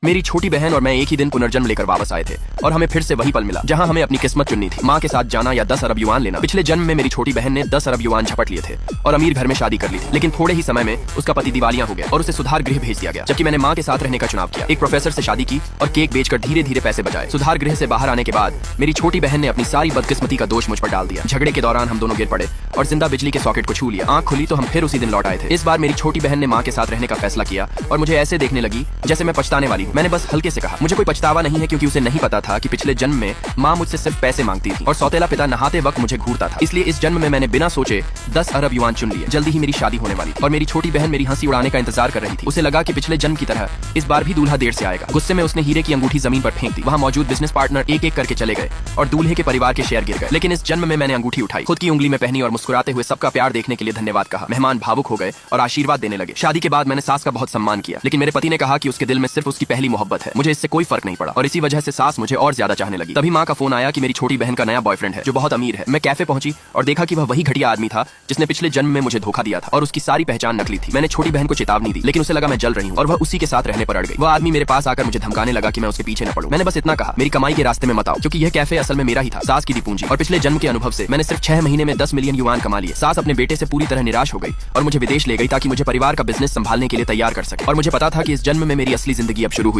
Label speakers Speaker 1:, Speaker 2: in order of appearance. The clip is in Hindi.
Speaker 1: मेरी छोटी बहन और मैं एक ही दिन पुनर्जन्म लेकर वापस आए थे और हमें फिर से वही पल मिला जहां हमें अपनी किस्मत चुननी थी, माँ के साथ जाना या 10 अरब युआन लेना। पिछले जन्म में मेरी छोटी बहन ने 10 अरब युआन झपट लिए थे और अमीर घर में शादी कर ली थी, लेकिन थोड़े ही समय में उसका पति दिवालिया हो गया और उसे सुधार गृह भेज दिया गया। जबकि मैंने माँ के साथ रहने का चुनाव किया, एक प्रोफेसर से शादी की और केक बेचकर धीरे धीरे पैसे बचाए। सुधार गृह से बाहर आने के बाद मेरी छोटी बहन ने अपनी सारी बदकिस्मती का दोष मुझ पर डाल दिया। झगड़े के दौरान हम दोनों गिर पड़े और जिंदा बिजली के सॉकेट को छू लिया। आंख खुली तो हम फिर उसी दिन लौट आए थे। इस बार मेरी छोटी बहन ने माँ के साथ रहने का फैसला किया और मुझे ऐसे देखने लगी जैसे मैं पछताने वाली हूँ। मैंने बस हल्के से कहा, मुझे कोई पछतावा नहीं है, क्योंकि उसे नहीं पता था कि पिछले जन्म में माँ मुझसे सिर्फ पैसे मांगती थी और सौतेला पिता नहाते वक्त मुझे घूरता था। इसलिए इस जन्म में मैंने बिना सोचे 10 अरब युआन चुन लिए। जल्दी ही मेरी शादी होने वाली और मेरी छोटी बहन मेरी हंसी उड़ाने का इंतजार कर रही थी। उसे लगा कि पिछले जन्म की तरह इस बार भी दूल्हा देर से आएगा। गुस्से में उसने हीरे की अंगूठी जमीन पर फेंक दी। वहाँ मौजूद बिजनेस पार्टनर एक एक करके चले गए और दूल्हे के परिवार के शेयर गिर गए। लेकिन इस जन्म में मैंने अंगूठी उठाई, खुद की उंगली में पहनी और मुस्कुराते हुए सबका प्यार देखने के लिए धन्यवाद कहा। मेहमान भावुक हो गए और आशीर्वाद देने लगे। शादी के बाद मैंने सास का बहुत सम्मान किया, लेकिन मेरे पति ने कहा कि उसके दिल में सिर्फ उसकी पहली मोहब्बत है। मुझे इससे कोई फर्क नहीं पड़ा और इसी वजह से सास मुझे और ज्यादा चाहने लगी। तभी माँ का फोन आया कि मेरी छोटी बहन का नया बॉयफ्रेंड है जो बहुत अमीर है। मैं कैफे पहुंची और देखा कि वह वही घटिया आदमी था जिसने पिछले जन्म में मुझे धोखा दिया था और उसकी सारी पहचान नकली थी। मैंने छोटी बहन को चेतावनी दी, लेकिन उसे लगा मैं जल रही हूँ और वह उसी के साथ रहने पर अड़ गई। वह आदमी मेरे पास आकर मुझे धमकाने लगा कि मैं उसके पीछे न पड़ूं। मैंने बस इतना कहा, मेरी कमाई के रास्ते में मत आओ, क्योंकि यह कैफे असल में मेरा ही था, सास की दी पूंजी। और पिछले जन्म के अनुभव से मैंने सिर्फ 6 महीने में 10 मिलियन युआन कमा लिए। सास अपने बेटे से पूरी तरह निराश हो गई और मुझे विदेश ले गई ताकि मुझे परिवार का बिजनेस संभालने के लिए तैयार कर सके। और मुझे पता था कि इस जन्म में मेरी असली जिंदगी अब शुरू